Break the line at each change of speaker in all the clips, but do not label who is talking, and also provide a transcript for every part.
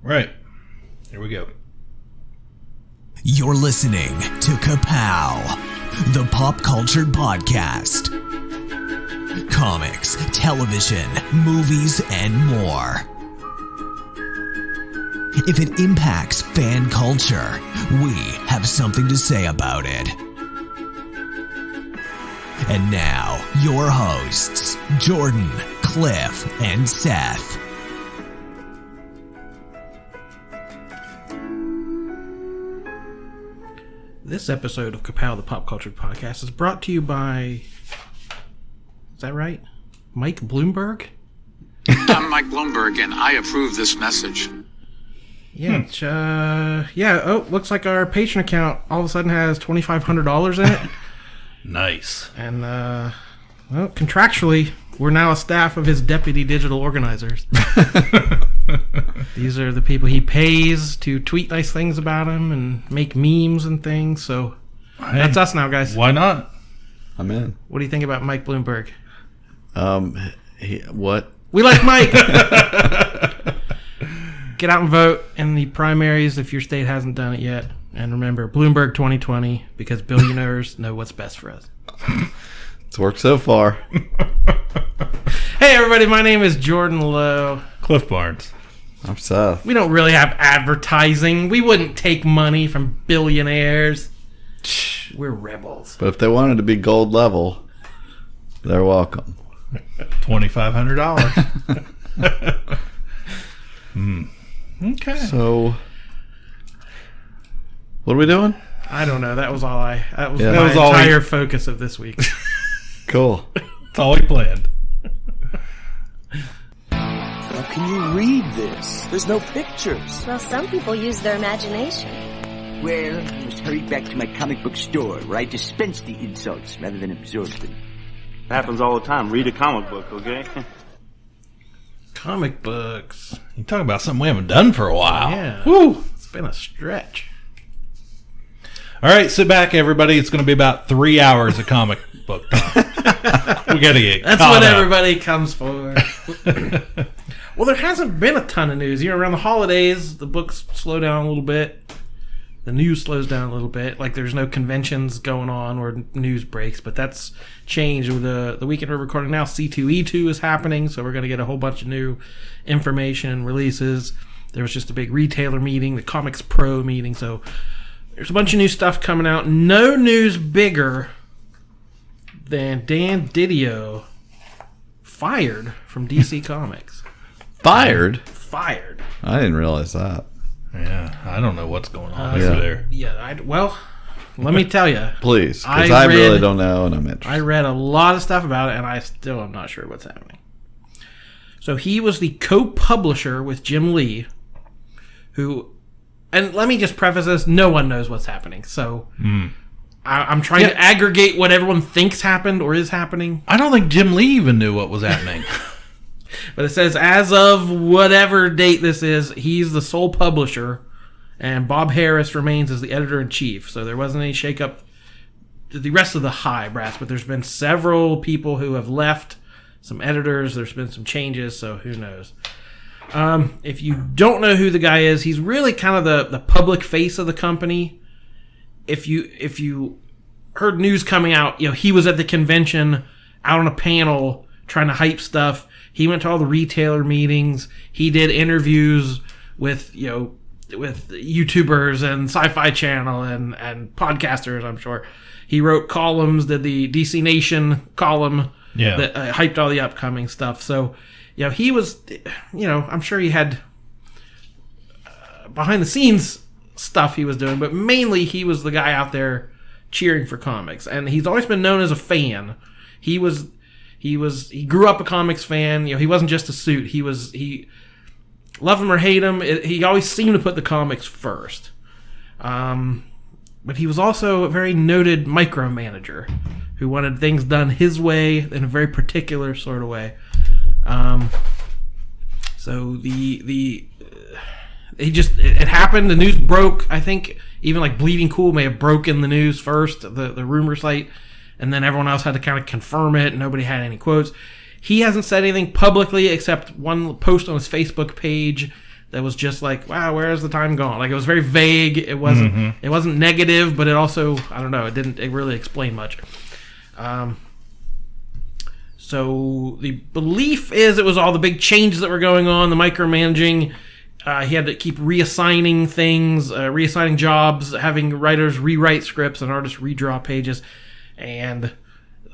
Right. Here we go.
You're listening to Ka-Pow, the pop culture podcast. Comics, television, movies, and more. If it impacts fan culture, we have something to say about it. And now, your hosts, Jordan, Cliff, and Seth.
This episode of Ka-Pow, the Pop Culture Podcast, is brought to you by... Is that right? Mike Bloomberg?
I'm Mike Bloomberg, and I approve this message.
Yeah, looks like our Patreon account all of a sudden has $2,500 in it.
Nice.
And, contractually, we're now a staff of his deputy digital organizers. These are the people he pays to tweet nice things about him and make memes and things. So that's us now, guys.
Why not?
I'm in.
What do you think about Mike Bloomberg?
What?
We like Mike. Get out and vote in the primaries if your state hasn't done it yet. And remember, Bloomberg 2020, because billionaires know what's best for us.
It's worked so far.
Hey, everybody, my name is Jordan Lowe.
Cliff Barnes.
I'm Seth.
We don't really have advertising. We wouldn't take money from billionaires. We're rebels.
But if they wanted to be gold level, they're welcome.
$2,500. Okay.
So, what are we doing?
I don't know. That was all my
all
entire focus of this week.
Cool.
That's all we planned.
How can you read this? There's no pictures.
Well, some people use their imagination.
Well, I must hurry back to my comic book store where I dispense the insults rather than absorb them.
It happens all the time. Read a comic book, okay?
Comic books.
You talk about something we haven't done for a while.
Yeah.
Woo!
It's been a stretch.
All right, sit back, everybody. It's going to be about 3 hours of comic book time. We got to get
That's
caught
what
up.
everybody comes for. Well, there hasn't been a ton of news. Around the holidays, the books slow down a little bit. The news slows down a little bit. Like, there's no conventions going on or news breaks, but that's changed. With the weekend we're recording now, C2E2 is happening, so we're going to get a whole bunch of new information, releases. There was just a big retailer meeting, the Comics Pro meeting, so there's a bunch of new stuff coming out. No news bigger than Dan DiDio fired from DC Comics.
Fired?
Fired.
I didn't realize that.
Yeah, I don't know what's going on over there.
Yeah, well, let me tell you.
Please, because I really don't know, and I'm interested.
I read a lot of stuff about it, and I still am not sure what's happening. So he was the co-publisher with Jim Lee, who, and let me just preface this, no one knows what's happening. So I'm trying to aggregate what everyone thinks happened or is happening.
I don't think Jim Lee even knew what was happening.
But it says, as of whatever date this is, he's the sole publisher, and Bob Harris remains as the editor-in-chief. So there wasn't any shakeup to the rest of the high brass, but there's been several people who have left, some editors, there's been some changes, so who knows. If you don't know who the guy is, he's really kind of the public face of the company. If you heard news coming out, he was at the convention, out on a panel, trying to hype stuff. He went to all the retailer meetings. He did interviews with YouTubers and Sci-Fi Channel and podcasters, I'm sure. He wrote columns, did the DC Nation column that hyped all the upcoming stuff. So, he was, I'm sure he had behind the scenes stuff he was doing, but mainly he was the guy out there cheering for comics. And he's always been known as a fan. He grew up a comics fan. He wasn't just a suit. He love him or hate him. He always seemed to put the comics first. But he was also a very noted micromanager who wanted things done his way in a very particular sort of way. So it happened. The news broke. I think even like Bleeding Cool may have broken the news first, the rumor site. And then everyone else had to kind of confirm it. Nobody had any quotes. He hasn't said anything publicly except one post on his Facebook page that was just like, wow, where has the time gone? Like, it was very vague. It wasn't negative, but it also, I don't know, it really explained much. So the belief is it was all the big changes that were going on, the micromanaging. He had to keep reassigning things, reassigning jobs, having writers rewrite scripts and artists redraw pages. And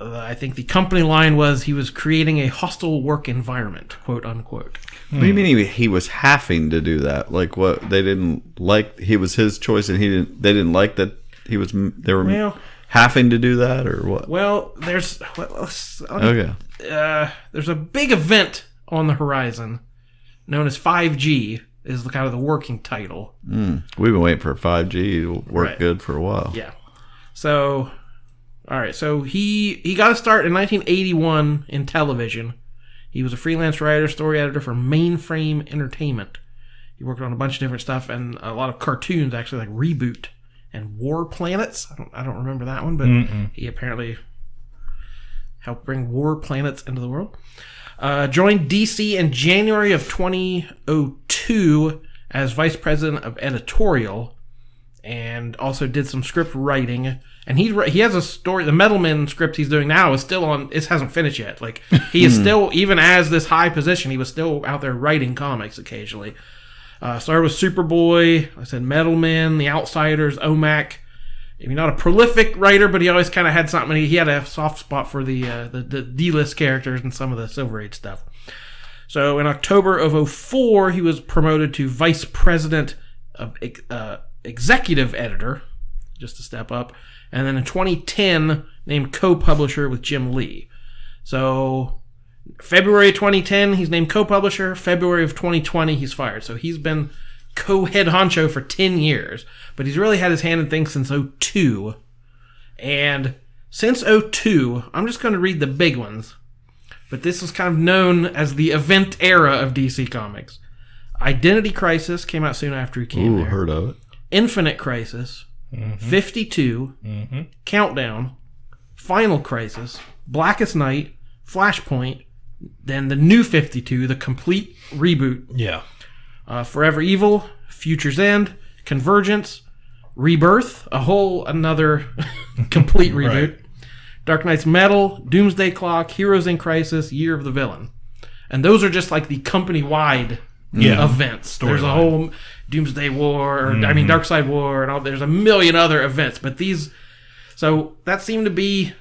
I think the company line was he was creating a hostile work environment, quote unquote.
What do you mean he was having to do that? Like, what, they didn't like, he was his choice and they didn't like that they were having to do that, or what?
Well, there's a big event on the horizon known as 5G is kind of the working title.
We've been waiting for 5G to work good for a while.
Yeah. So, all right. So he got a start in 1981 in television. He was a freelance writer, story editor for Mainframe Entertainment. He worked on a bunch of different stuff and a lot of cartoons, actually, like Reboot and War Planets. I don't remember that one, but he apparently helped bring War Planets into the world. Joined DC in January of 2002 as vice president of editorial, and also did some script writing. And he has a story. The Metalman script he's doing now is still on. It hasn't finished yet. Like, he is still, even as this high position, he was still out there writing comics occasionally. Started with Superboy. I said Metalman, The Outsiders, OMAC. I mean, not a prolific writer, but he always kind of had something. He had a soft spot for the D-list characters and some of the Silver Age stuff. So in October of 2004, he was promoted to vice president of executive editor, just a step up. And then in 2010, named co-publisher with Jim Lee. So February 2010, he's named co-publisher. February of 2020, he's fired. So he's been co-head honcho for 10 years. But he's really had his hand in things since 2002. And since 2002, I'm just going to read the big ones. But this is kind of known as the event era of DC Comics. Identity Crisis came out soon after he came there.
Heard of it.
Infinite Crisis. 52, Countdown, Final Crisis, Blackest Night, Flashpoint, then the New 52, the complete reboot.
Yeah.
Forever Evil, Future's End, Convergence, Rebirth, another complete reboot. Right. Dark Knight's Metal, Doomsday Clock, Heroes in Crisis, Year of the Villain. And those are just like the company-wide events. There's a whole Doomsday War, Darkseid War, and all. There's a million other events, but these. So that seemed to be,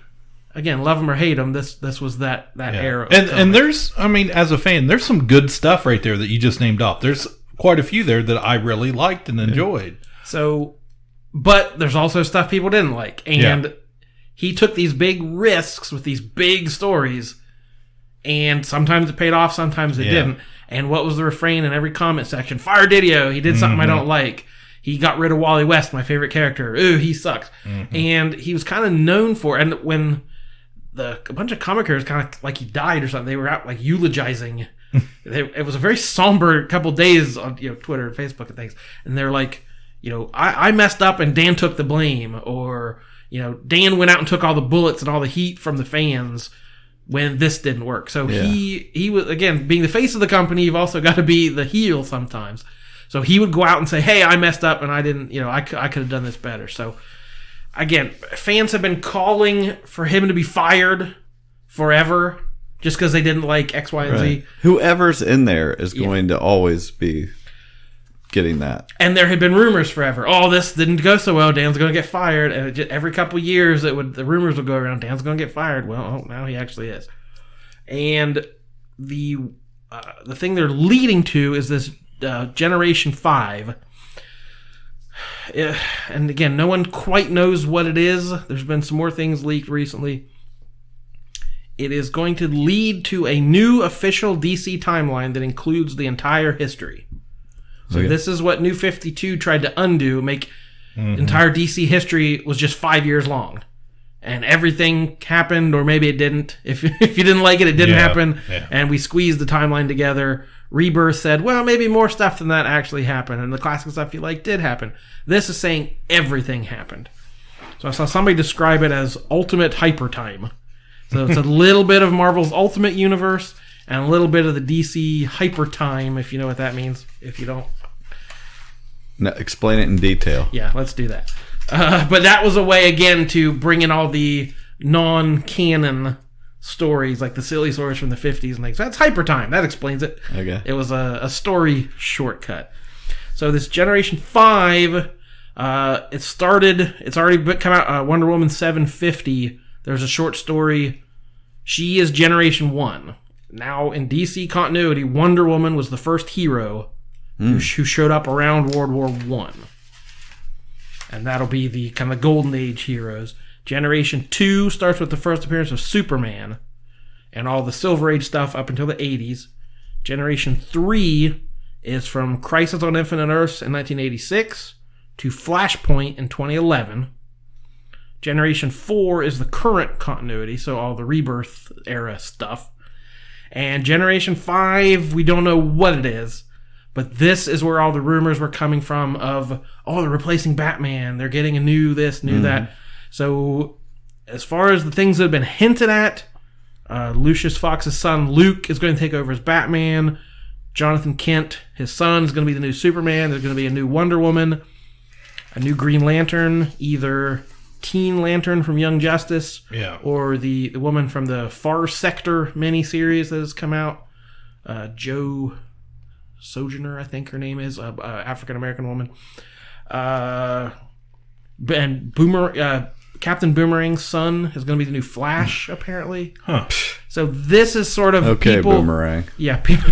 again, love them or hate them. This was that era.
And there's, as a fan, there's some good stuff right there that you just named off. There's quite a few there that I really liked and enjoyed.
So, but there's also stuff people didn't like, and he took these big risks with these big stories, and sometimes it paid off, sometimes it didn't. And what was the refrain in every comment section? Fire DiDio. He did something I don't like. He got rid of Wally West, my favorite character. Ooh, he sucks. And he was kind of known for, and when a bunch of comic characters kind of like he died or something, they were out like eulogizing. It was a very somber couple days on Twitter and Facebook and things. And they're like, I messed up and Dan took the blame, or Dan went out and took all the bullets and all the heat from the fans when this didn't work. So he was, again, being the face of the company, you've also got to be the heel sometimes. So he would go out and say, hey, I messed up and I didn't, I could have done this better. So again, fans have been calling for him to be fired forever just because they didn't like X, Y, and Z.
Whoever's in there is going to always be getting that.
And there had been rumors forever. Oh, this didn't go so well. Dan's going to get fired. And every couple years, the rumors would go around. Dan's going to get fired. Well, now he actually is. And the thing they're leading to is this Generation 5. And again, no one quite knows what it is. There's been some more things leaked recently. It is going to lead to a new official DC timeline that includes the entire history. So this is what New 52 tried to undo, make entire DC history was just 5 years long. And everything happened, or maybe it didn't. If you didn't like it, it didn't happen. Yeah. And we squeezed the timeline together. Rebirth said, well, maybe more stuff than that actually happened. And the classic stuff you like did happen. This is saying everything happened. So I saw somebody describe it as ultimate hyper time. So it's a little bit of Marvel's Ultimate Universe and a little bit of the DC hyper time, if you know what that means. if you don't.
No, explain it in detail.
Yeah, let's do that. But that was a way, again, to bring in all the non-canon stories, like the silly stories from the 50s and things. That's Hyper Time. That explains it.
Okay.
It was a story shortcut. So this Generation 5, it's already come out, Wonder Woman 750. There's a short story. She is Generation 1. Now, in DC continuity, Wonder Woman was the first hero who showed up around World War I. And that'll be the kind of Golden Age heroes. Generation 2 starts with the first appearance of Superman and all the Silver Age stuff up until the 80s. Generation 3 is from Crisis on Infinite Earths in 1986 to Flashpoint in 2011. Generation 4 is the current continuity, so all the Rebirth era stuff. And Generation 5, we don't know what it is, but this is where all the rumors were coming from of, they're replacing Batman, they're getting a new this, new that. So, as far as the things that have been hinted at, Lucius Fox's son Luke is going to take over as Batman. Jonathan Kent, his son, is going to be the new Superman. There's going to be a new Wonder Woman, a new Green Lantern, either Teen Lantern from Young Justice, or the woman from the Far Sector miniseries that has come out, Joe Sojourner, I think her name is, African American woman. And Captain Boomerang's son is going to be the new Flash, apparently.
Huh.
So this is sort of people,
Boomerang.
Yeah, people.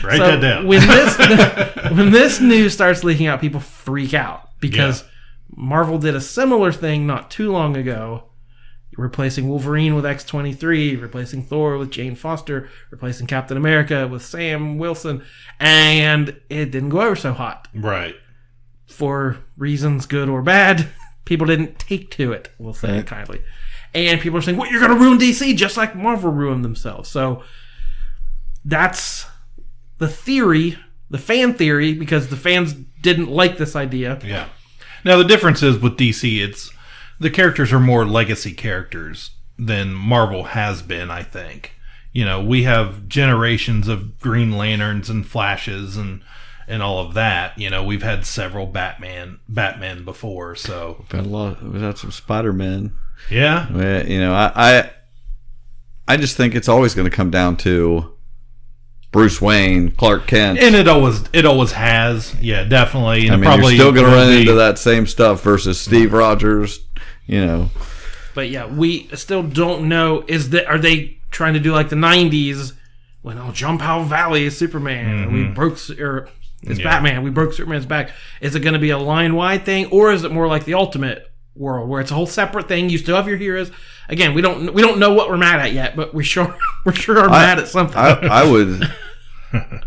Write that down.
When this news starts leaking out, people freak out because Marvel did a similar thing not too long ago, replacing Wolverine with X-23, replacing Thor with Jane Foster, replacing Captain America with Sam Wilson, and it didn't go over so hot.
Right.
For reasons good or bad, people didn't take to it, we'll say it kindly. And people are saying, you're going to ruin DC just like Marvel ruined themselves. So that's the theory, the fan theory, because the fans didn't like this idea.
Yeah. Now, the difference is with DC, the characters are more legacy characters than Marvel has been, I think. We have generations of Green Lanterns and Flashes and all of that. We've had several Batman before, so
We've had some Spider-Man.
Yeah.
I just think it's always going to come down to Bruce Wayne, Clark Kent,
and it always has. Yeah, definitely. And
probably you're still going to run into that same stuff versus Steve Rogers.
But yeah, we still don't know. Are they trying to do like the 90s when Jump Out Valley is Superman and we broke Batman, we broke Superman's back? Is it going to be a line-wide thing, or is it more like the Ultimate world where it's a whole separate thing? You still have your heroes. Again, we don't know what we're mad at yet, but we sure are mad at something.
I would.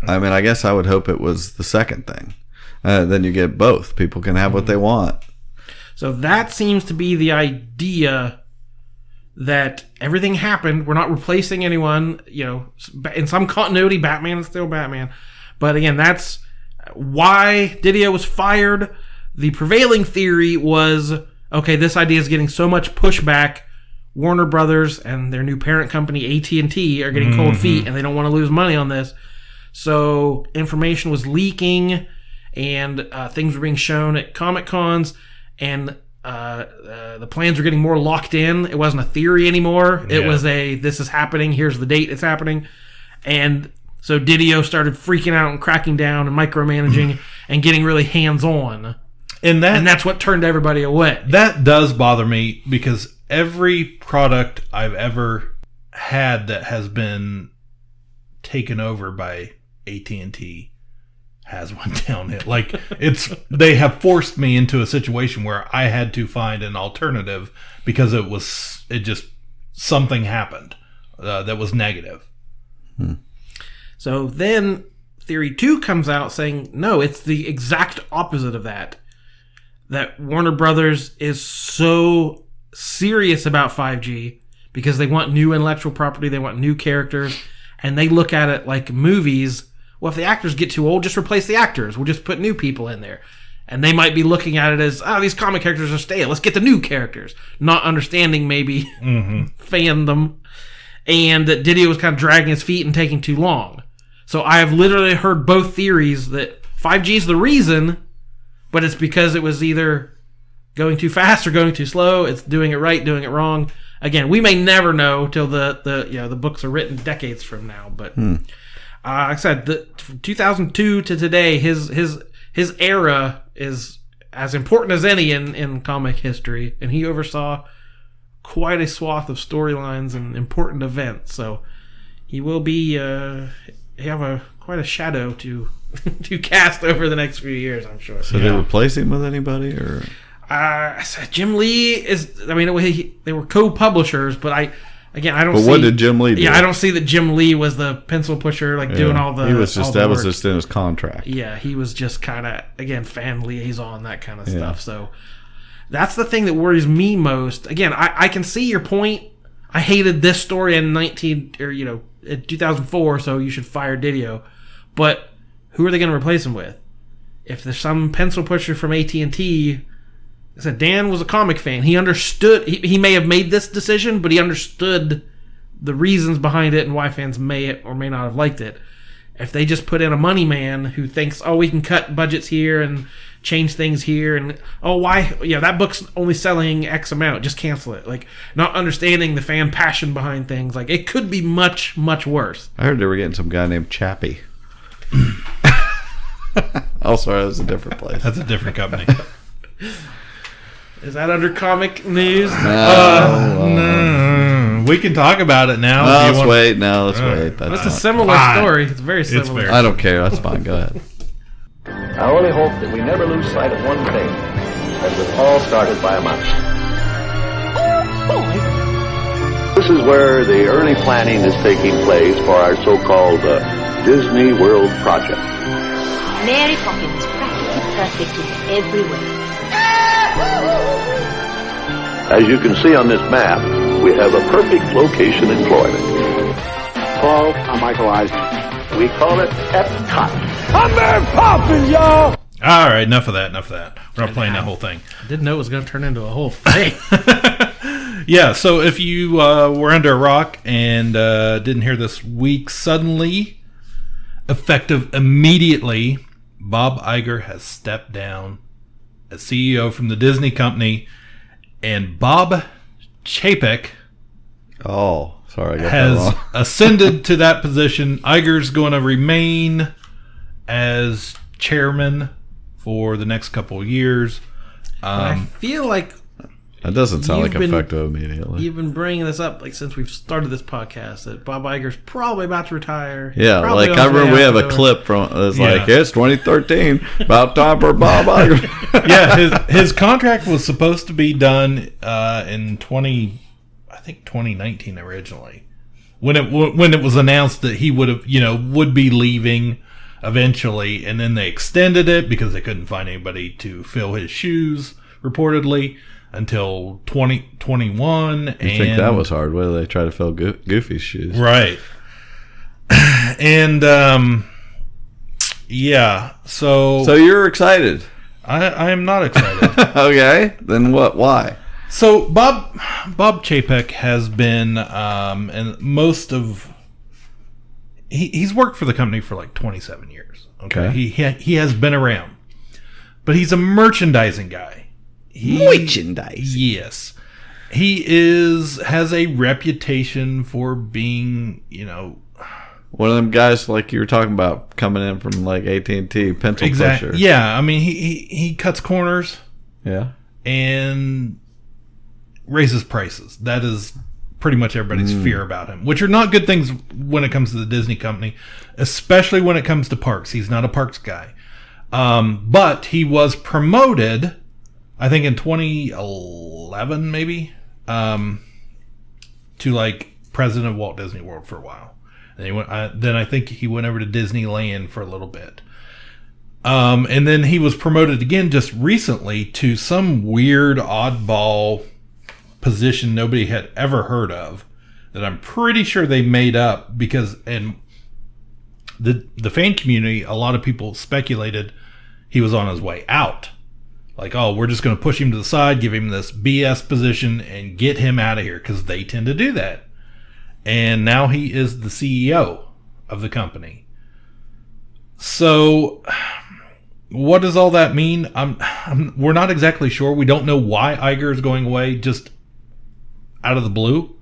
I guess I would hope it was the second thing. Then you get both. People can have what they want.
So that seems to be the idea, that everything happened. We're not replacing anyone. In some continuity, Batman is still Batman. But again, that's why DiDio was fired. The prevailing theory was, okay, this idea is getting so much pushback. Warner Brothers and their new parent company, AT&T, are getting cold feet, and they don't want to lose money on this. So information was leaking, and things were being shown at Comic Cons, and the plans were getting more locked in. It wasn't a theory anymore. It was this is happening, here's the date it's happening. And so DiDio started freaking out and cracking down and micromanaging and getting really hands-on. And that's what turned everybody away.
That does bother me, because every product I've ever had that has been taken over by AT&T has went downhill. Like, they have forced me into a situation where I had to find an alternative because something happened that was negative.
So then Theory 2 comes out saying, no, it's the exact opposite of that. That Warner Brothers is so serious about 5G because they want new intellectual property, they want new characters, and they look at it like movies. Well, if the actors get too old, just replace the actors. We'll just put new people in there. And they might be looking at it as, these comic characters are stale. Let's get the new characters. Not understanding maybe fandom. And that DiDio was kind of dragging his feet and taking too long. So I have literally heard both theories that 5G is the reason, but it's because it was either going too fast or going too slow. It's doing it right, doing it wrong. Again, we may never know till the books are written decades from now. But like I said, from 2002 to today, his era is as important as any in comic history, and he oversaw quite a swath of storylines and important events. So he will be have quite a shadow to to cast over the next few years, I'm sure.
So they replace him with anybody, or?
Jim Lee is. I mean, they were co-publishers, but I don't.
But what did Jim Lee do?
Yeah, I don't see that Jim Lee was the pencil pusher, doing all the.
He was just that was
work.
just in his contract.
Yeah, he was just kind of fan liaison, that kind of stuff. So that's the thing that worries me most. Again, I can see your point. I hated this story in 2004, so you should fire DiDio. But who are they going to replace him with? If there's some pencil pusher from AT&T, I said Dan was a comic fan. He understood. He may have made this decision, but he understood the reasons behind it and why fans may or may not have liked it. If they just put in a money man who thinks, oh, we can cut budgets here and change things here, and why? Yeah, that book's only selling X amount. Just cancel it. Not understanding the fan passion behind things. It could be much, much worse.
I heard they were getting some guy named Chappie. Oh, sorry, that was a different place.
That's a different company.
Is that under comic news?
No. We can talk about it now.
Let's wait.
That's a similar story. It's very similar.
I don't care. That's fine. Go ahead.
I only hope that we never lose sight of one thing, that it was all started by a mouse. This is where the early planning is taking place for our so-called Disney World project.
Mary Poppins, practically perfect in every way.
As you can see on this map, we have a perfect location in Florida. Paul, I'm Michael Eisner. We call it Epcot. I'm Mary Poppins, y'all!
All right, enough of that. We're not playing that whole thing.
I didn't know it was going to turn into a whole thing.
Yeah, so if you were under a rock and didn't hear this week, suddenly, effective immediately, Bob Iger has stepped down as CEO from the Disney company, and Bob Chapek has ascended to that position. Iger's going to remain as chairman for the next couple of years.
I feel like
that doesn't sound like effective immediately.
You've been bringing this up since we've started this podcast that Bob Iger's probably about to retire.
Yeah, I remember we have a clip from it's 2013, about time for Bob Iger.
Yeah, his contract was supposed to be done in 2019 originally, when it was announced that he would be leaving eventually, and then they extended it because they couldn't find anybody to fill his shoes reportedly until 2021.
You think that was hard? Whether they try to fill Goofy's shoes,
right? And so
you're excited?
I am not excited.
Okay, then what? Why?
So Bob Chapek has been and most of he's worked for the company for 27 years. Okay, he has been around, but he's a merchandising guy.
Merchandise.
Yes, he has a reputation for being
one of them guys like you were talking about coming in from AT&T pencil pusher.
Yeah, I mean he cuts corners.
Yeah,
and raises prices. That is pretty much everybody's fear about him, which are not good things when it comes to the Disney company, especially when it comes to parks. He's not a parks guy. But he was promoted, I think in 2011 maybe, to president of Walt Disney World for a while. And then I think he went over to Disneyland for a little bit. And then he was promoted again just recently to some weird oddball position nobody had ever heard of, that I'm pretty sure they made up because in the fan community, a lot of people speculated he was on his way out. We're just going to push him to the side, give him this BS position, and get him out of here, because they tend to do that. And now he is the CEO of the company. So, what does all that mean? We're not exactly sure. We don't know why Iger is going away just out of the blue.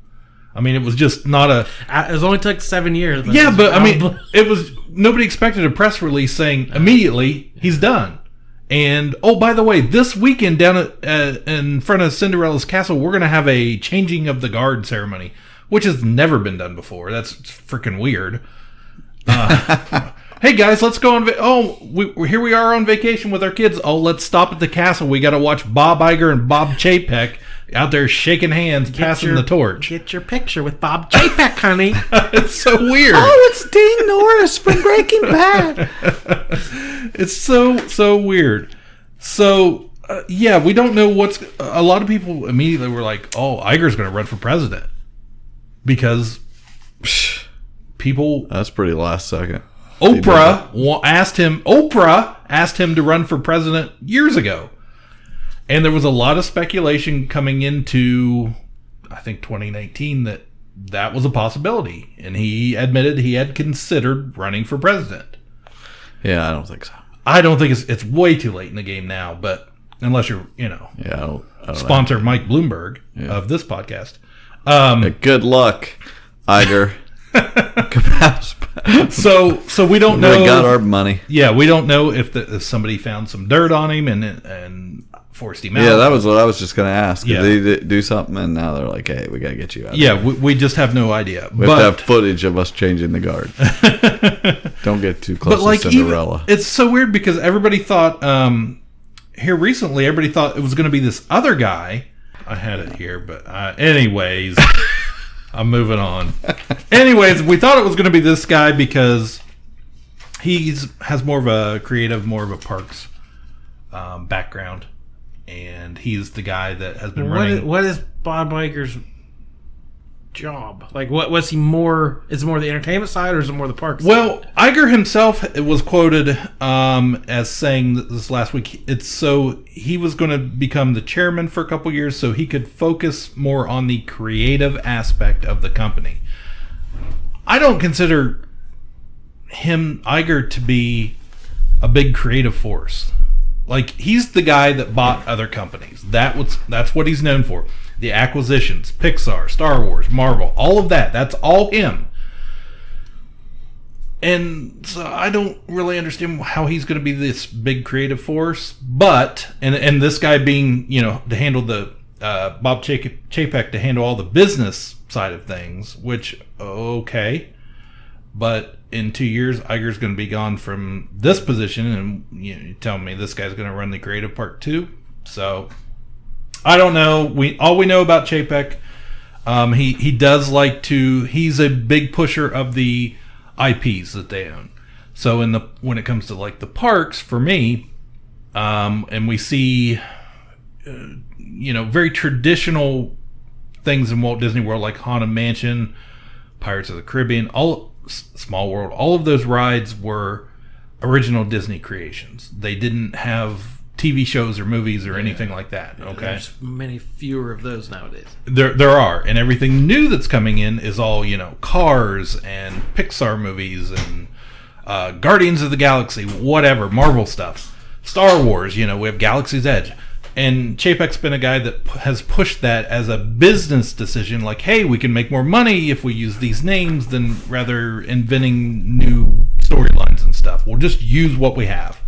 I mean, it was just not a...
It only took 7 years.
But I mean, it was... Nobody expected a press release saying immediately he's done. And, oh, by the way, this weekend down in front of Cinderella's castle, we're going to have a changing of the guard ceremony, which has never been done before. That's freaking weird. Hey, guys, let's go on... here we are on vacation with our kids. Oh, let's stop at the castle. We got to watch Bob Iger and Bob Chapek out there shaking hands, passing the torch.
Get your picture with Bob Chapek, honey.
It's so weird.
Oh, it's Dean Norris from Breaking Bad.
It's so weird. So, we don't know what's... A lot of people immediately were like, oh, Iger's going to run for president. Because people...
That's pretty last second.
Oprah asked him to run for president years ago. And there was a lot of speculation coming into, I think, 2019 that was a possibility. And he admitted he had considered running for president.
Yeah, I don't think so.
I don't think it's way too late in the game now, but unless you're,
I don't
sponsor Mike Bloomberg of this podcast.
Good luck, Iger.
So we don't know.
We got our money.
Yeah, we don't know if somebody found some dirt on him and forced him out.
Yeah, that was what I was just going to ask.
Yeah.
Did they do something and now they're like, hey, we got to get you out.
Yeah, we just have no idea.
We have to have footage of us changing the guard. Don't get too close to Cinderella.
It's so weird because everybody thought, here recently, everybody thought it was going to be this other guy. I had it here, but anyways... I'm moving on. Anyways, we thought it was going to be this guy because he has more of a creative, more of a parks background, and he's the guy that has been running.
What is Bob Iger's job? Like, what was he more? Is it more the entertainment side, or is it more the parks?
Well, Iger himself was quoted as saying that this last week, he was going to become the chairman for a couple years so he could focus more on the creative aspect of the company. I don't consider Iger to be a big creative force. Like, he's the guy that bought other companies. That's what he's known for. The acquisitions, Pixar, Star Wars, Marvel, all of that. That's all him. And so I don't really understand how he's going to be this big creative force. But, and this guy being, to handle the, Bob Chapek to handle all the business side of things, which, okay. But in 2 years, Iger's going to be gone from this position, and you tell me this guy's going to run the creative part too. So I don't know. All we know about Chapek, he does like to. He's a big pusher of the IPs that they own. So when it comes to like the parks, for me, and we see, very traditional things in Walt Disney World, like Haunted Mansion, Pirates of the Caribbean, Small World, all of those rides were original Disney creations. They didn't have TV shows or movies or anything like that. Okay,
there's many fewer of those nowadays.
There are, and everything new that's coming in is all Cars and Pixar movies and Guardians of the Galaxy, whatever, Marvel stuff, Star Wars. We have Galaxy's Edge. And Chapek's been a guy that has pushed that as a business decision, like, hey, we can make more money if we use these names than rather inventing new storylines and stuff. We'll just use what we have.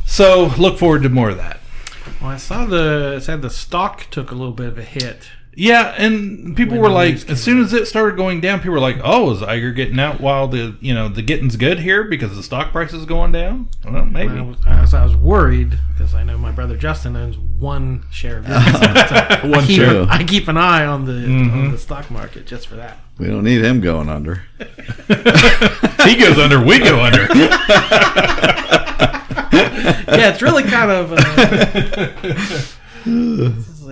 So look forward to more of that.
Well, I saw it said the stock took a little bit of a hit.
Yeah, and people were like, as soon as it started going down, people were like, "Oh, is Iger getting out while the getting's good here because the stock price is going down?" Well, maybe.
I was worried because I know my brother Justin owns one share of this. So I keep an eye on the stock market just for that.
We don't need him going under.
He goes under, we go under.
Yeah, it's really kind of. This is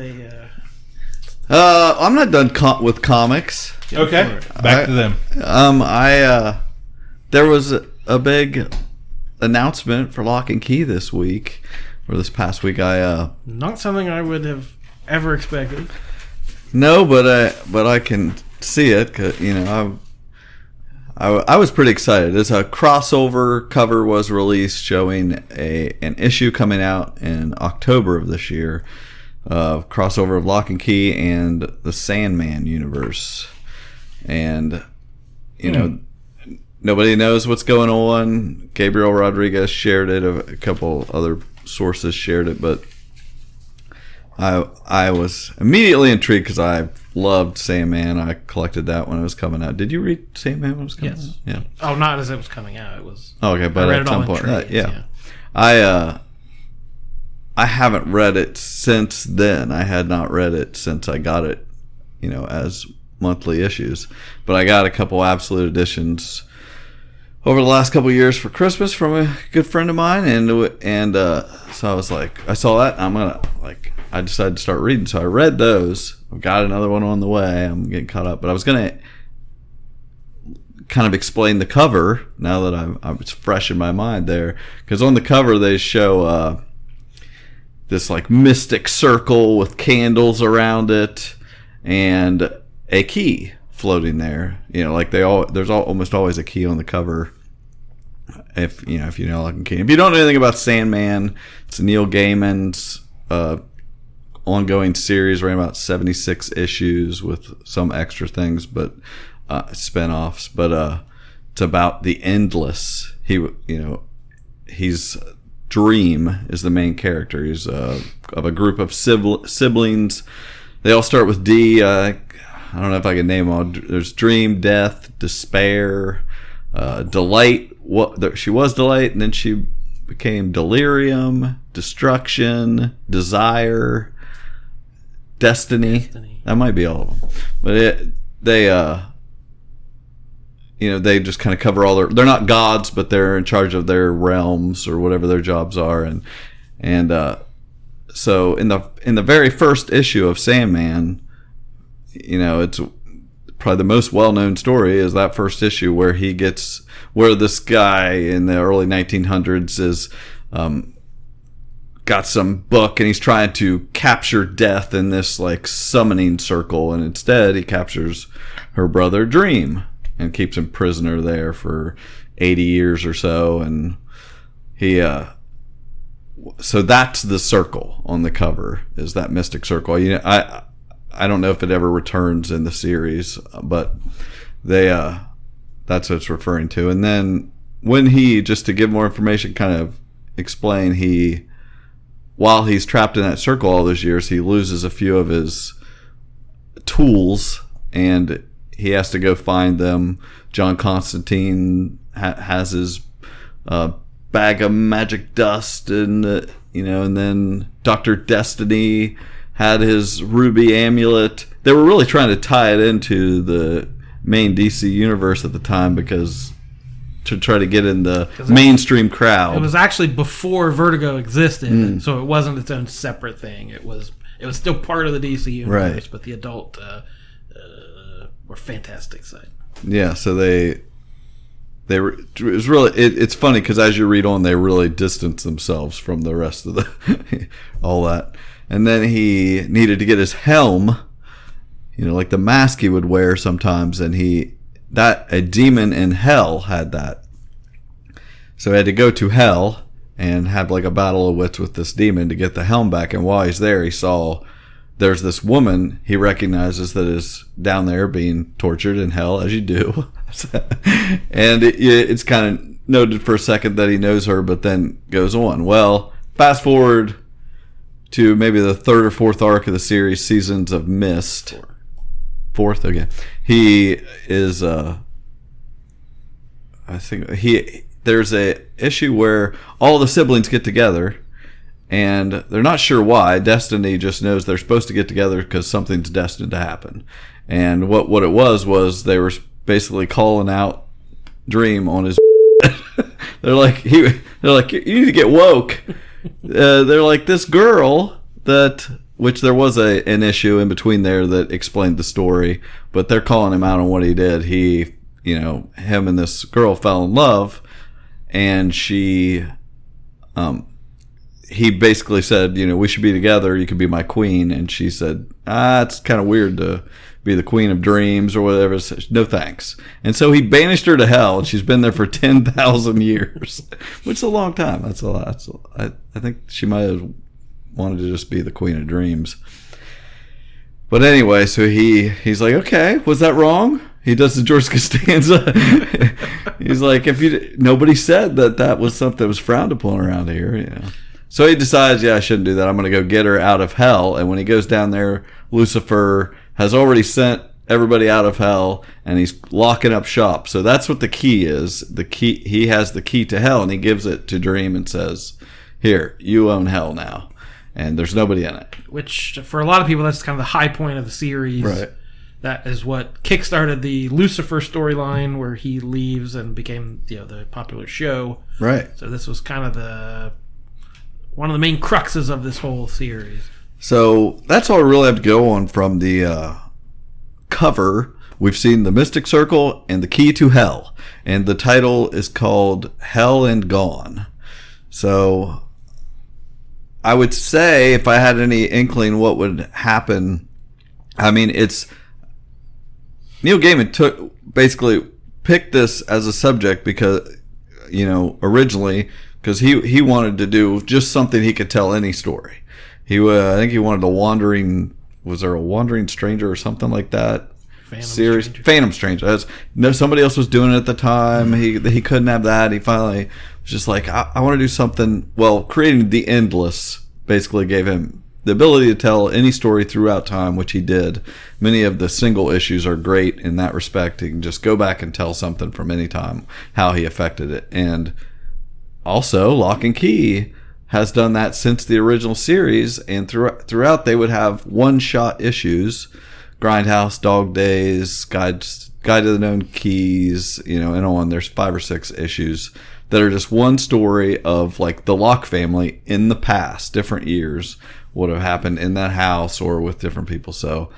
I'm not done with comics.
Okay, back to them.
There was a big announcement for Locke and Key this week, or this past week.
Not something I would have ever expected.
No, but I can see it. 'Cause, I was pretty excited. It's a crossover cover was released showing an issue coming out in October of this year. Crossover of Locke and Key and the Sandman universe. And, you know, nobody knows what's going on. Gabriel Rodriguez shared it. A couple other sources shared it. But I was immediately intrigued because I loved Sandman. I collected that when it was coming out. Did you read Sandman when it was coming out? Yeah.
Oh, not as it was coming out. It was.
Oh, okay, but at some point,
trades, yeah.
I haven't read it since then. I had not read it since I got it, you know, as monthly issues. But I got a couple absolute editions over the last couple of years for Christmas from a good friend of mine, and so I was like, I saw that, and I decided to start reading. So I read those. I've got another one on the way. I'm getting caught up, but I was gonna kind of explain the cover now that it's fresh in my mind there, because on the cover they show this like mystic circle with candles around it and a key floating there. You know, like there's almost always a key on the cover. If you know Locke and Key. If you don't know anything about Sandman, it's Neil Gaiman's ongoing series, ran about 76 issues with some extra things, but spin-offs. But it's about the endless. He's Dream is the main character. He's of a group of siblings. They all start with D. I don't know if I can name them all. There's Dream, Death, Despair, Delight. She was Delight, and then she became Delirium, Destruction, Desire, Destiny. That might be all of them. But they just kind of cover all they're not gods, but they're in charge of their realms or whatever their jobs are. And so in the very first issue of Sandman, you know, it's probably the most well-known story is that first issue where this guy in the early 1900s is got some book and he's trying to capture Death in this like summoning circle, and instead he captures her brother Dream and keeps him prisoner there for 80 years or so. And so that's the circle on the cover, is that mystic circle. You know, I don't know if it ever returns in the series, but that's what it's referring to. And then when just to give more information, kind of explain, while he's trapped in that circle all those years, he loses a few of his tools and he has to go find them. John Constantine has his bag of magic dust, and and then Dr. Destiny had his ruby amulet. They were really trying to tie it into the main DC universe at the time because to try to get in the mainstream crowd.
It was actually before Vertigo existed, so it wasn't its own separate thing. It was still part of the DC universe, right. But the adult or fantastic side. Yeah, so it was really it's funny because as you read on, they really distance themselves from the rest of the all that. And then he needed to get his helm, like the mask he would wear sometimes, and a demon in hell had that. So he had to go to hell and have like a battle of wits with this demon to get the helm back. And while he's there, he saw there's this woman he recognizes that is down there being tortured in hell, as you do. And it's kind of noted for a second that he knows her, but then goes on. Well, fast forward to maybe the third or fourth arc of the series, Seasons of Mist. Fourth, okay. He is, there's a issue where all the siblings get together, and they're not sure why. Destiny just knows they're supposed to get together because something's destined to happen. And what it was they were basically calling out Dream on his. They're like, you need to get woke. They're like, this girl which there was an issue in between there that explained the story, but they're calling him out on what he did. Him and this girl fell in love, and she,
he basically said, we should be together. You could be my queen. And she said, it's kind of weird to be the queen of dreams or whatever. So, no thanks. And so he banished her to hell, and she's been there for 10,000 years, which is a long time. That's a lot. I think she might have wanted to just be the queen of dreams. But anyway, so he's like, okay, was that wrong? He does the George Costanza. He's like, nobody said that was something that was frowned upon around here, So he decides, I shouldn't do that. I'm going to go get her out of hell. And when he goes down there, Lucifer has already sent everybody out of hell, and he's locking up shop. So that's what the key is. He has the key to hell, and he gives it to Dream and says, here, you own hell now. And there's nobody in it. Which,
for a lot of people, that's kind of the high point of the series.
Right.
That is what kickstarted the Lucifer storyline, where he leaves and became the popular show.
Right.
So this was kind of one of the main cruxes of this whole series.
So that's all I really have to go on from the cover. We've seen the Mystic Circle and the Key to Hell. And the title is called Hell and Gone. So I would say, if I had any inkling what would happen, it's Neil Gaiman basically picked this as a subject because, originally, because he wanted to do just something he could tell any story. I think he wanted was there a Wandering Stranger or something like that? Phantom Stranger. Somebody else was doing it at the time. He couldn't have that. He finally was just like, I want to do something. Well, creating The Endless basically gave him the ability to tell any story throughout time, which he did. Many of the single issues are great in that respect. He can just go back and tell something from any time, how he affected it. And also, Locke and Key has done that since the original series, and throughout they would have one-shot issues. Grindhouse, Dog Days, Guide to the Known Keys, and on. There's 5 or 6 issues that are just one story of like the Locke family in the past, different years, what have happened in that house or with different people. So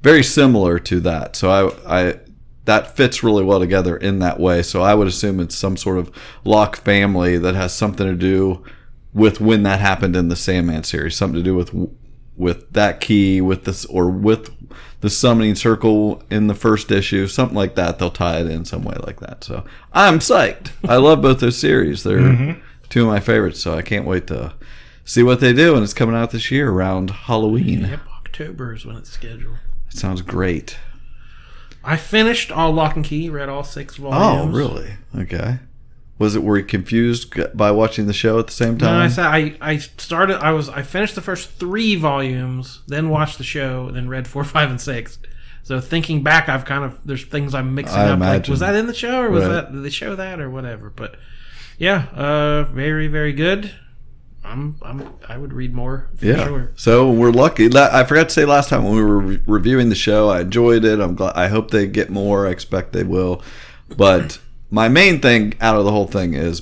very similar to that. So I that fits really well together in that way. So I would assume it's some sort of Locke family that has something to do with when that happened in the Sandman series, something to do with that key, with this, or with the summoning circle in the first issue, something like that. They'll tie it in some way like that. So I'm psyched. I love both those series. They're two of my favorites. So I can't wait to see what they do. And it's coming out this year around Halloween.
Yep, October is when it's scheduled.
It sounds great.
I finished all Locke and Key, read all 6 volumes.
Oh, really? Okay. Were you confused by watching the show at the same time?
No, I finished the first 3 volumes, then watched the show, then read 4, 5, and 6. So thinking back, there's things I'm mixing up. Imagine. Like, was that in the show, or did they show that, or whatever? But yeah, very, very good. I would read more for sure. So
we're lucky. I forgot to say last time when we were reviewing the show, I enjoyed it. I'm glad. I hope they get more. I expect they will. But my main thing out of the whole thing is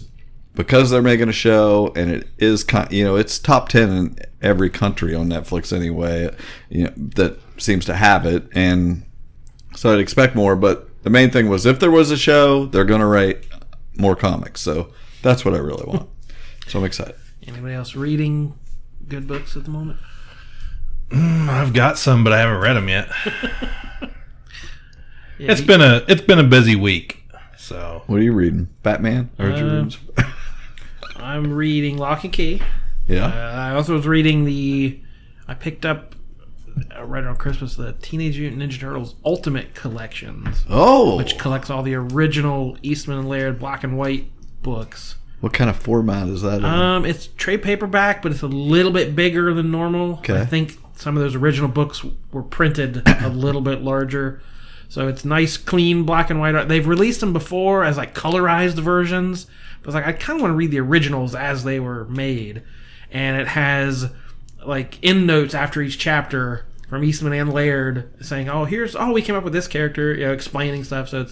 because they're making a show, and it is it's top 10 in every country on Netflix anyway. That seems to have it, and so I'd expect more. But the main thing was, if there was a show, they're going to write more comics. So that's what I really want. So I'm excited.
Anybody else reading good books at the moment?
I've got some, but I haven't read them yet. It's been a busy week. So
what are you reading? Batman?
I'm reading Locke and Key.
Yeah.
I also was reading I picked up right around Christmas the Teenage Mutant Ninja Turtles Ultimate Collections.
Oh,
which collects all the original Eastman and Laird black and white books.
What kind of format is that in?
It's trade paperback, but it's a little bit bigger than normal.
Okay.
I think some of those original books were printed a little bit larger. So it's nice, clean, black and white art. They've released them before as like colorized versions. But it's like, I kind of want to read the originals as they were made. And it has like endnotes after each chapter from Eastman and Laird saying, we came up with this character, explaining stuff. So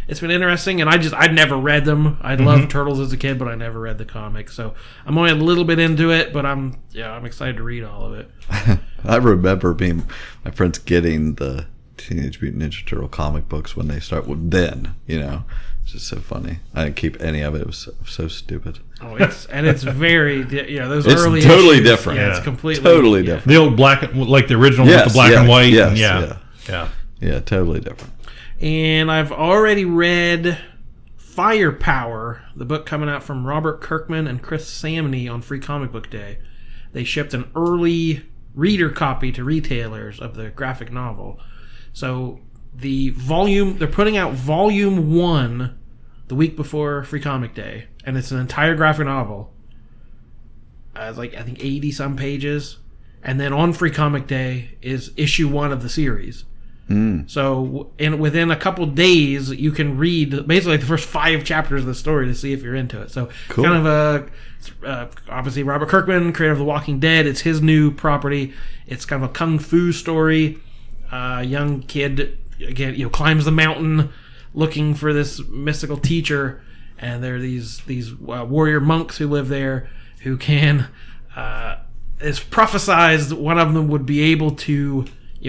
it's been interesting, and I'd never read them. I loved Turtles as a kid, but I never read the comics. So I'm only a little bit into it, but I'm excited to read all of it.
I remember my friends getting the Teenage Mutant Ninja Turtle comic books when they start with then, It's just so funny. I didn't keep any of it. It was so stupid.
Oh, it's very, those
it's
early
totally
issues,
different.
Yeah, it's completely
totally different.
The old like the original with the black and white.
Yes,
yeah,
totally different.
And I've already read Firepower, the book coming out from Robert Kirkman and Chris Samney on Free Comic Book Day. They shipped an early reader copy to retailers of the graphic novel. So they're putting out volume 1 the week before Free Comic Day, and it's an entire graphic novel. It's like, I think 80 some pages, and then on Free Comic Day is issue 1 of the series. So within a couple days you can read basically the first 5 chapters of the story to see if you're into it. So cool. Kind of obviously Robert Kirkman, creator of The Walking Dead, it's his new property. It's kind of a kung fu story. Young kid again, climbs the mountain looking for this mystical teacher, and there are these warrior monks who live there who can. It's prophesized one of them would be able to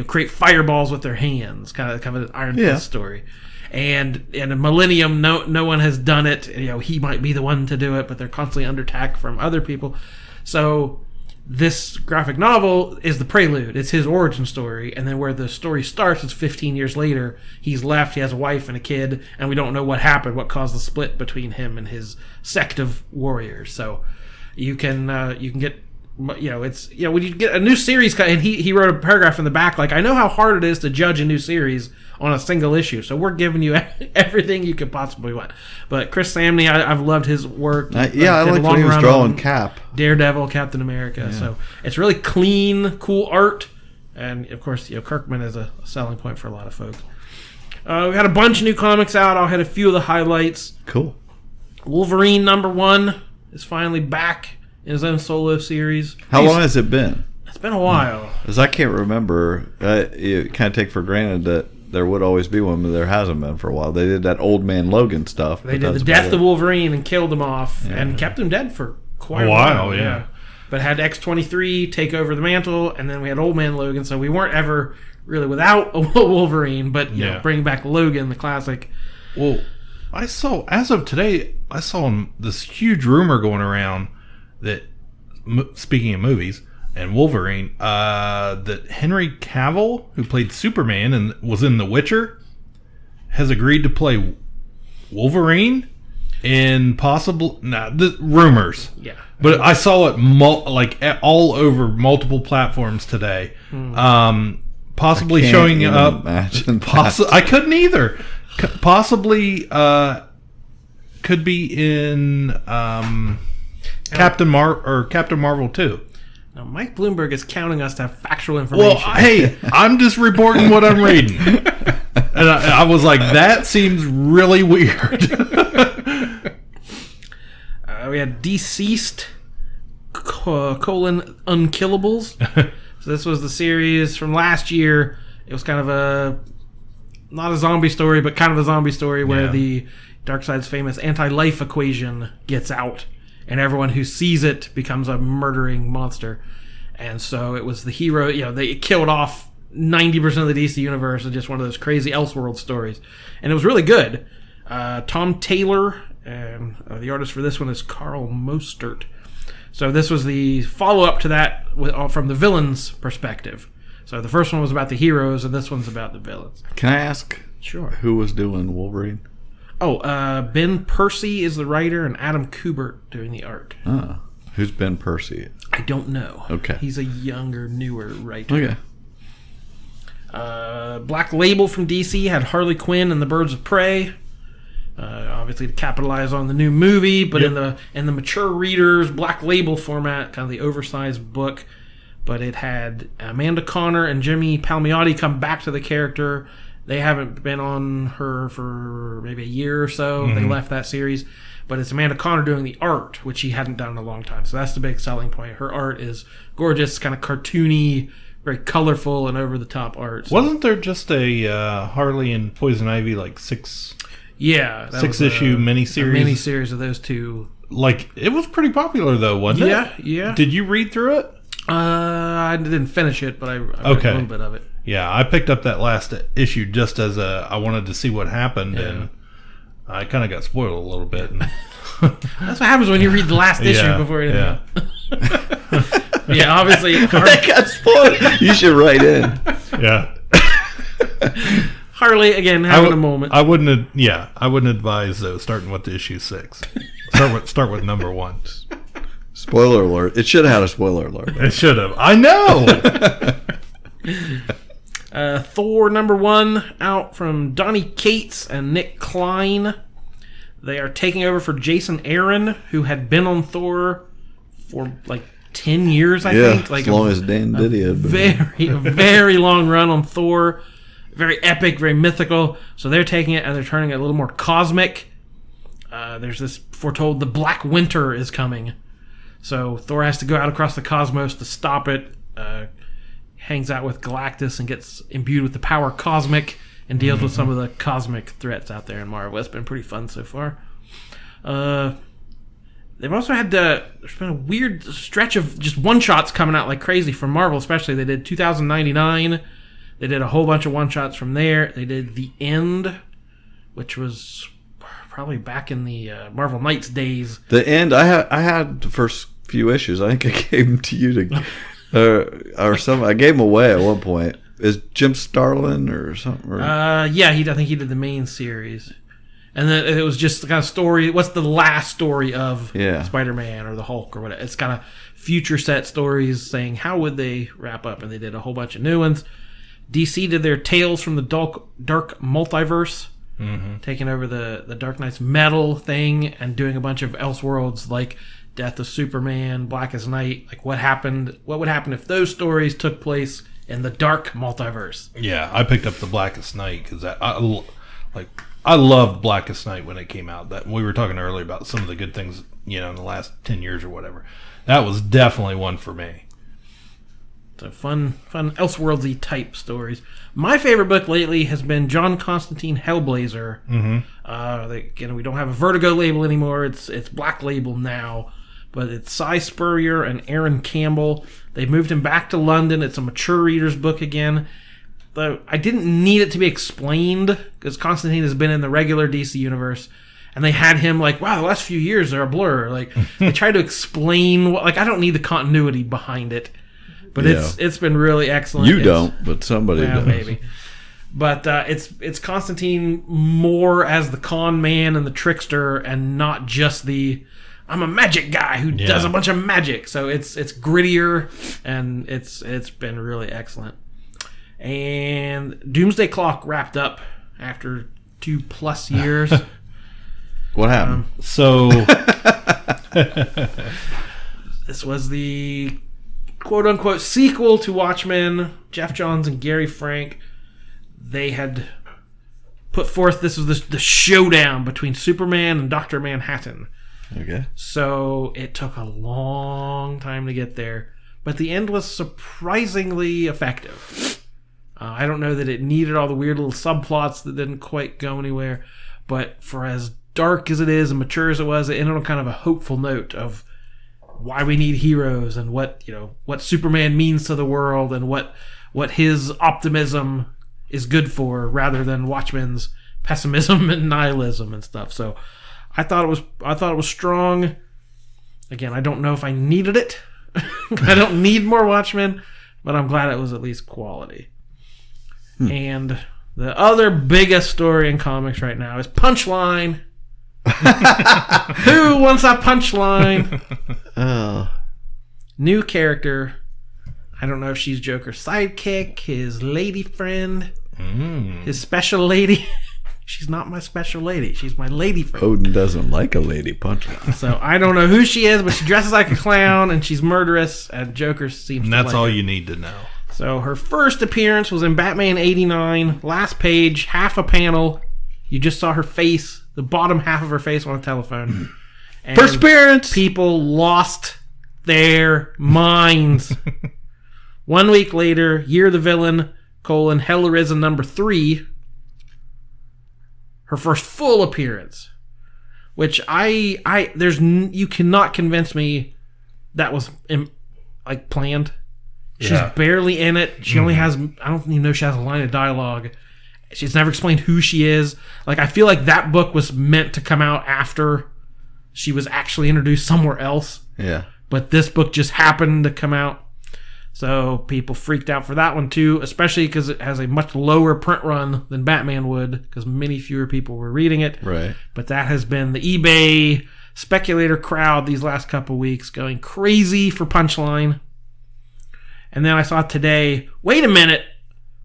create fireballs with their hands, kind of an Iron Fist story. And in a millennium, no one has done it. He might be the one to do it, but they're constantly under attack from other people. So this graphic novel is the prelude. It's his origin story, and then where the story starts is 15 years later. He's left. He has a wife and a kid, and we don't know what happened, what caused the split between him and his sect of warriors. So you can get. It's when you get a new series, and he wrote a paragraph in the back like, I know how hard it is to judge a new series on a single issue, so we're giving you everything you could possibly want. But Chris Samney, I've loved his work.
I like when he was drawing Cap,
Daredevil, Captain America. So it's really clean, cool art, and of course, Kirkman is a selling point for a lot of folks. We had a bunch of new comics out. I'll hit a few of the highlights.
Cool.
Wolverine #1 is finally back in his own solo series.
How long has it been?
It's been a while.
Because I can't remember. You kind of take for granted that there would always be one, but there hasn't been for a while. They did that Old Man Logan stuff.
They did the death of Wolverine and killed him off and kept him dead for quite a while. Yeah. But had X-23 take over the mantle, and then we had Old Man Logan, so we weren't ever really without a Wolverine, but bring back Logan, the classic.
Well, as of today, I saw this huge rumor going around that, speaking of movies and Wolverine, that Henry Cavill, who played Superman and was in The Witcher, has agreed to play Wolverine in rumors.
Yeah.
But I saw it all over multiple platforms today. Possibly showing up. I couldn't either. Possibly could be in Captain Marvel 2.
Now, Mike Bloomberg is counting us to have factual information.
Well, hey, I'm just reporting what I'm reading. And I was like, that seems really weird.
We had Deceased, Unkillables. So this was the series from last year. It was kind of not a zombie story, but kind of a zombie story where the Darkseid's famous anti-life equation gets out, and everyone who sees it becomes a murdering monster. And so it was the hero, they killed off 90% of the DC universe in just one of those crazy Elseworld stories. And it was really good. Tom Taylor, and the artist for this one is Carl Mostert. So this was the follow-up to that from the villain's perspective. So the first one was about the heroes, and this one's about the villains.
Can I ask who was doing Wolverine?
Ben Percy is the writer, and Adam Kubert doing the art.
Who's Ben Percy?
I don't know.
Okay.
He's a younger, newer writer.
Okay.
Black Label from DC had Harley Quinn and the Birds of Prey. Obviously to capitalize on the new movie, but in the mature readers Black Label format, kind of the oversized book. But it had Amanda Conner and Jimmy Palmiotti come back to the character. They haven't been on her for maybe a year or so. Mm-hmm. They left that series. But it's Amanda Conner doing the art, which she hadn't done in a long time. So that's the big selling point. Her art is gorgeous, kind of cartoony, very colorful and over-the-top art. So.
Wasn't there just a Harley and Poison Ivy, six issue miniseries?
A miniseries of those two.
It was pretty popular, though, wasn't it?
Yeah.
Did you read through it?
I didn't finish it, but I read a little bit of it.
Yeah, I picked up that last issue just as I wanted to see what happened, and I kind of got spoiled a little bit.
That's what happens when you read the last issue before you know. Yeah, obviously.
I got spoiled. You should write in.
Yeah.
Harley, again, having a moment.
I wouldn't advise, though, starting with issue 6. Start with number 1.
Spoiler alert. It should have had a spoiler alert.
It should have. I know!
Thor number 1 out from Donny Cates and Nick Klein. They are taking over for Jason Aaron, who had been on Thor for like 10 years, I think. Like
as long as Dan DiDio.
A very long run on Thor. Very epic, very mythical. So they're taking it and they're turning it a little more cosmic. There's this foretold the Black Winter is coming. So Thor has to go out across the cosmos to stop it. Hangs out with Galactus and gets imbued with the power cosmic and deals with some of the cosmic threats out there in Marvel. It's been pretty fun so far. They've also had there's been a weird stretch of just one-shots coming out like crazy from Marvel, especially. They did 2099. They did a whole bunch of one-shots from there. They did The End, which was probably back in the Marvel Knights days.
The End, I had the first few issues. I think I gave them to you to, or something. I gave them away at one point. Is Jim Starlin or something? Or?
Yeah, I think he did the main series. And then it was just the kind of story. What's the last story of Spider-Man or the Hulk or whatever? It's kind of future set stories saying how would they wrap up, and they did a whole bunch of new ones. DC did their Tales from the Dark Multiverse, taking over the Dark Knight's metal thing and doing a bunch of Elseworlds like Death of Superman, Blackest Night. Like what would happen if those stories took place in the Dark Multiverse?
Yeah, I picked up the Blackest Night because I loved Blackest Night when it came out. That we were talking earlier about some of the good things, in the last 10 years or whatever. That was definitely one for me.
So fun Elseworldsy type stories. My favorite book lately has been John Constantine Hellblazer. We don't have a Vertigo label anymore. It's Black Label now, but it's Cy Spurrier and Aaron Campbell. They moved him back to London. It's a mature reader's book again. Though I didn't need it to be explained because Constantine has been in the regular DC universe, and they had him like, wow, the last few years are a blur. Like they tried to explain I don't need the continuity behind it. But it's been really excellent.
You don't, but somebody does.
Maybe. But it's Constantine more as the con man and the trickster, and not just I'm a magic guy who does a bunch of magic. So it's grittier, and it's been really excellent. And Doomsday Clock wrapped up after 2+ years.
What happened?
This was the quote-unquote sequel to Watchmen. Jeff Johns and Gary Frank, they had put forth, this was the showdown between Superman and Dr. Manhattan.
Okay.
So it took a long time to get there, but the end was surprisingly effective. I don't know that it needed all the weird little subplots that didn't quite go anywhere, but for as dark as it is and mature as it was, it ended on kind of a hopeful note of why we need heroes and what Superman means to the world and what his optimism is good for, rather than Watchmen's pessimism and nihilism and stuff. So I thought it was strong. Again, I don't know if I needed it. I don't need more Watchmen, but I'm glad it was at least quality. And the other biggest story in comics right now is Punchline. Who wants a Punchline? New character. I don't know if she's Joker's sidekick, his lady friend, his special lady. She's not my special lady. She's my lady friend.
Odin doesn't like a lady Punchline.
So I don't know who she is, but she dresses like a clown and she's murderous, and Joker seems
and
to
that's
like
all
her.
you need to know.
So her first appearance was in Batman 89, last page, half a panel. You just saw her face, the bottom half of her face on a telephone. And
first appearance!
People lost their minds. 1 week later, Year the Villain, Hell Arisen number 3. Her first full appearance. Which you cannot convince me that was planned. She's barely in it. She only has, I don't even know if she has a line of dialogue. She's never explained who she is. Like, I feel like that book was meant to come out after she was actually introduced somewhere else.
Yeah.
But this book just happened to come out. So people freaked out for that one too, especially because it has a much lower print run than Batman would, because many fewer people were reading it.
Right.
But that has been the eBay speculator crowd these last couple weeks going crazy for Punchline. And then I saw today, wait a minute,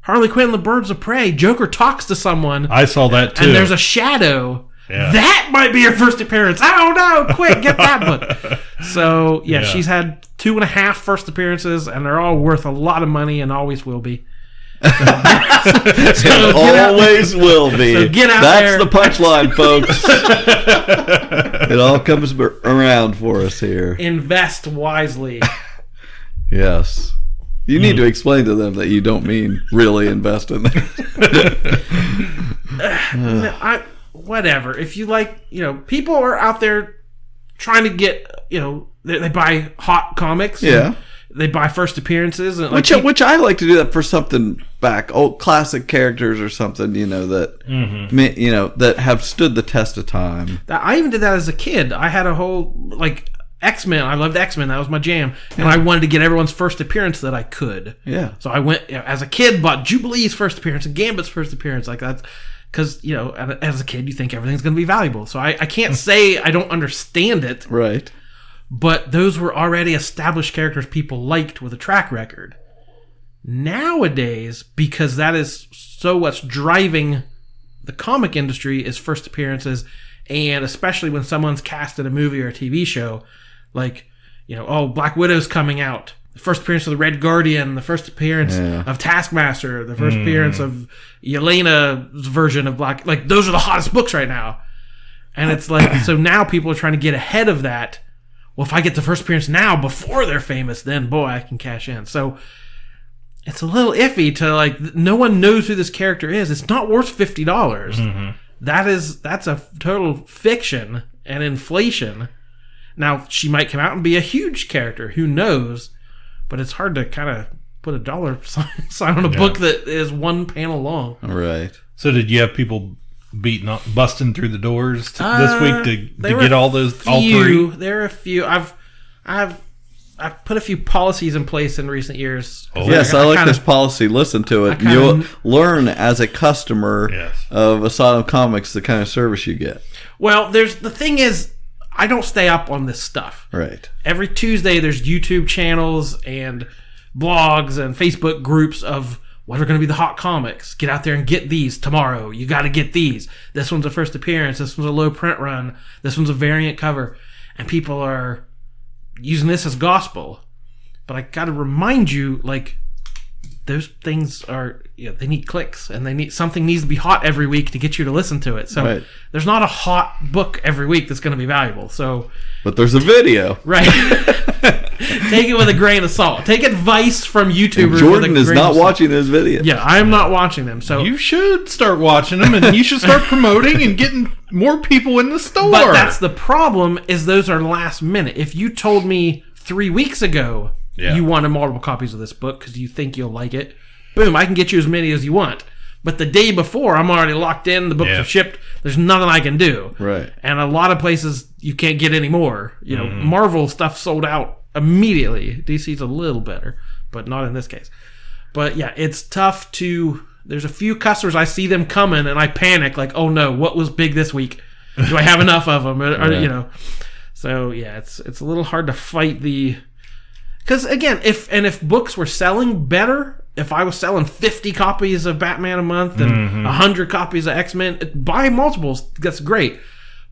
Harley Quinn and the Birds of Prey, Joker talks to someone.
I saw that too.
And there's a shadow.
Yeah.
That might be her first appearance. Oh no, quick, get that book. So, yeah, she's had 2.5 first appearances, and they're all worth a lot of money and always will be.
So always will be.
So get out
That's
there.
the punchline, folks. It all comes around for us here.
Invest wisely.
Yes. You need to explain to them that you don't mean really invest in them.
Whatever. If you like, people are out there trying to get, they buy hot comics.
Yeah.
They buy first appearances. And
Which I like to do that for something back, old classic characters or something, that that have stood the test of time.
I even did that as a kid. I had a whole, X-Men. I loved X-Men. That was my jam. And I wanted to get everyone's first appearance that I could.
Yeah.
So I went, as a kid, bought Jubilee's first appearance and Gambit's first appearance. Like that's because, as a kid, you think everything's going to be valuable. So I can't say I don't understand it.
Right.
But those were already established characters people liked with a track record. Nowadays, because that is so what's driving the comic industry is first appearances, and especially when someone's cast in a movie or a TV show, Black Widow's coming out. The first appearance of the Red Guardian, the first appearance of Taskmaster, the first appearance of Yelena's version of Black... those are the hottest books right now. And it's so now people are trying to get ahead of that. Well, if I get the first appearance now before they're famous, then, boy, I can cash in. So it's a little iffy to, no one knows who this character is. It's not worth $50. Mm-hmm. That's a total fiction and inflation. Now, she might come out and be a huge character. Who knows? But it's hard to kind of put a dollar sign on a book that is one panel long.
Right.
So did you have people busting through the doors this week to get all three?
There are a few. I've put a few policies in place in recent years.
Oh. Yes, I like this policy. Listen to it. You'll learn as a customer of Asylum Comics the kind of service you get.
Well, the thing is, I don't stay up on this stuff.
Right.
Every Tuesday, there's YouTube channels and blogs and Facebook groups of what are going to be the hot comics. Get out there and get these tomorrow. You got to get these. This one's a first appearance. This one's a low print run. This one's a variant cover. And people are using this as gospel. But I got to remind you, those things are, they need clicks, and something needs to be hot every week to get you to listen to it. So there's not a hot book every week that's going to be valuable. So,
but there's a video,
right? Take it with a grain of salt. Take advice from YouTubers.
And Jordan is not watching those videos.
Yeah, I'm not watching them. So
you should start watching them, and you should start promoting and getting more people in the store.
But that's the problem. Is those are last minute. If you told me 3 weeks ago. Yeah. You wanted multiple copies of this book because you think you'll like it. Boom, I can get you as many as you want. But the day before, I'm already locked in. The books are shipped. There's nothing I can do.
Right.
And a lot of places, you can't get any more. Marvel stuff sold out immediately. DC's a little better, but not in this case. But yeah, it's tough to... There's a few customers, I see them coming, and I panic. Oh no, what was big this week? Do I have enough of them? So yeah, it's a little hard to fight the... Because again, if books were selling better, if I was selling 50 copies of Batman a month and 100 copies of X-Men, buy multiples, that's great.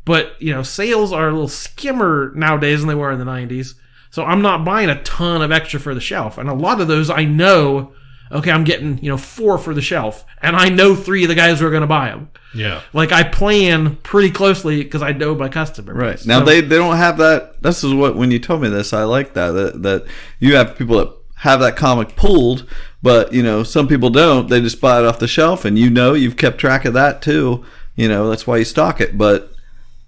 But sales are a little skimmer nowadays than they were in the 90s. So I'm not buying a ton of extra for the shelf, and a lot of those I know. Okay, I'm getting 4 for the shelf, and I know 3 of the guys who are going to buy them.
Yeah,
I plan pretty closely because I know my customer.
Right now, they don't have that. This is what when you told me this, I like that you have people that have that comic pulled, but some people don't. They just buy it off the shelf, and you've kept track of that too. That's why you stock it. But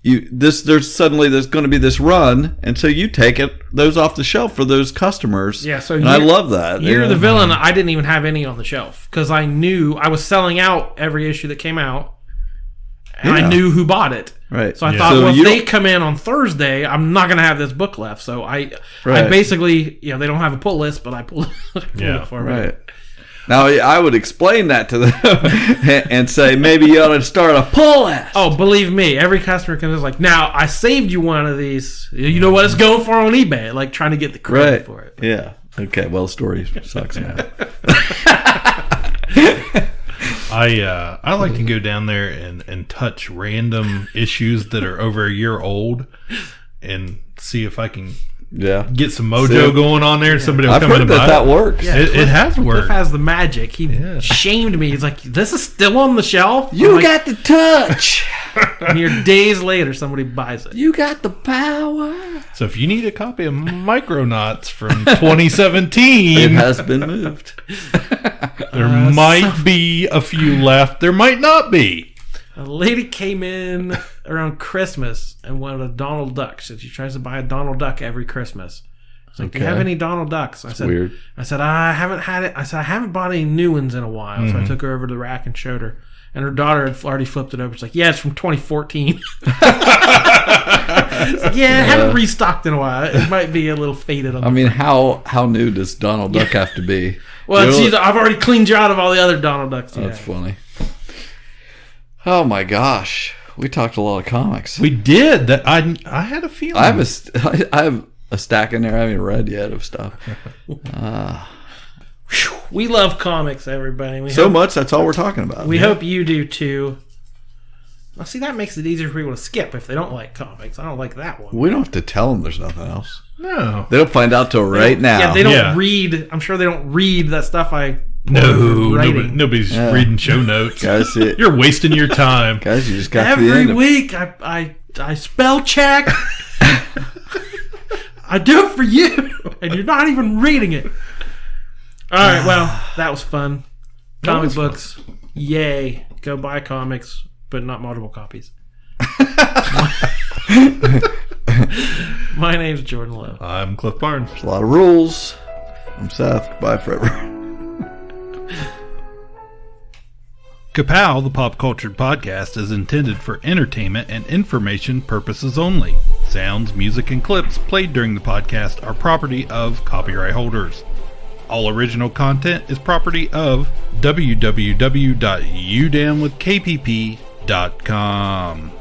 there's going to be this run, and so you take those off the shelf for those customers.
Yeah, so
I love that.
You're the villain. I didn't even have any on the shelf because I knew I was selling out every issue that came out, and I knew who bought it.
Right.
So I thought, well, if they come in on Thursday, I'm not going to have this book left. So I basically, they don't have a pull list, but I pulled it for me.
Right. Now, I would explain that to them and say, maybe you ought to start a pull list.
Oh, believe me, every customer comes like, now, I saved you one of these. You know what it's going for on eBay? Like, trying to get the credit for it.
Yeah. Okay, well, the story sucks now.
I like to go down there and touch random issues that are over a year old and see if I can get some mojo going on there. Somebody will come in and buy it.
That works.
Yeah, it has worked.
Cliff has the magic. He shamed me. He's like, this is still on the shelf?
You got the touch.
And here, days later, somebody buys it.
You got the power.
So if you need a copy of Micronauts from 2017...
It has been moved.
There might be a few left. There might not be.
A lady came in around Christmas and wanted a Donald Duck. She tries to buy a Donald Duck every Christmas. She's like, do you have any Donald Ducks? I said,
weird.
I said, I haven't had it. I said, I haven't bought any new ones in a while. Mm-hmm. So I took her over to the rack and showed her. And her daughter had already flipped it over. She's like, yeah, it's from 2014. I haven't restocked in a while. It might be a little faded on the
front. How new does Donald Duck have to be?
Well, I've already cleaned you out of all the other Donald Ducks.
That's funny. Oh my gosh, we talked a lot of comics.
We did. That I had a feeling.
I have a stack in there I haven't read yet of stuff.
We love comics, everybody.
Much. That's all we're talking about.
We hope you do too. Well, see, that makes it easier for people to skip if they don't like comics. I don't like that one.
We don't have to tell them there's nothing else.
No,
they don't find out till right now.
Yeah, they don't read. I'm sure they don't read that stuff
nobody's reading show notes.
Guys,
you're wasting your time.
Guys, you just got
every
to the end
week. I spell check. I do it for you, and you're not even reading it. All right, well, that was fun. Comic books, yay! Go buy comics, but not multiple copies. My name's Jordan Lowe.
I'm Cliff Barnes.
There's a lot of rules. I'm Seth. Goodbye forever.
Ka-Pow, the pop culture podcast, is intended for entertainment and information purposes only. Sounds, music, and clips played during the podcast are property of copyright holders. All original content is property of www.udownwithkpp.com.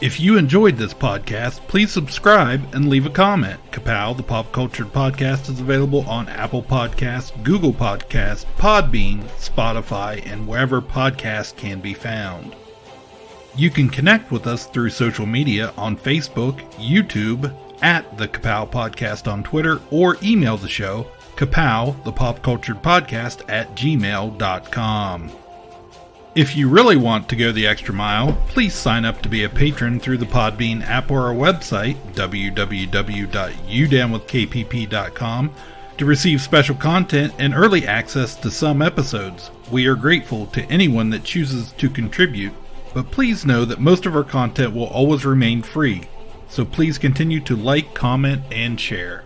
If you enjoyed this podcast, please subscribe and leave a comment. Ka-Pow, the pop culture podcast, is available on Apple Podcasts, Google Podcasts, Podbean, Spotify, and wherever podcasts can be found. You can connect with us through social media on Facebook, YouTube, at the Ka-Pow Podcast on Twitter, or email the show, Ka-Pow, the pop culture podcast, @gmail.com. If you really want to go the extra mile, please sign up to be a patron through the Podbean app or our website, www.udownwithkpp.com, to receive special content and early access to some episodes. We are grateful to anyone that chooses to contribute, but please know that most of our content will always remain free, so please continue to like, comment, and share.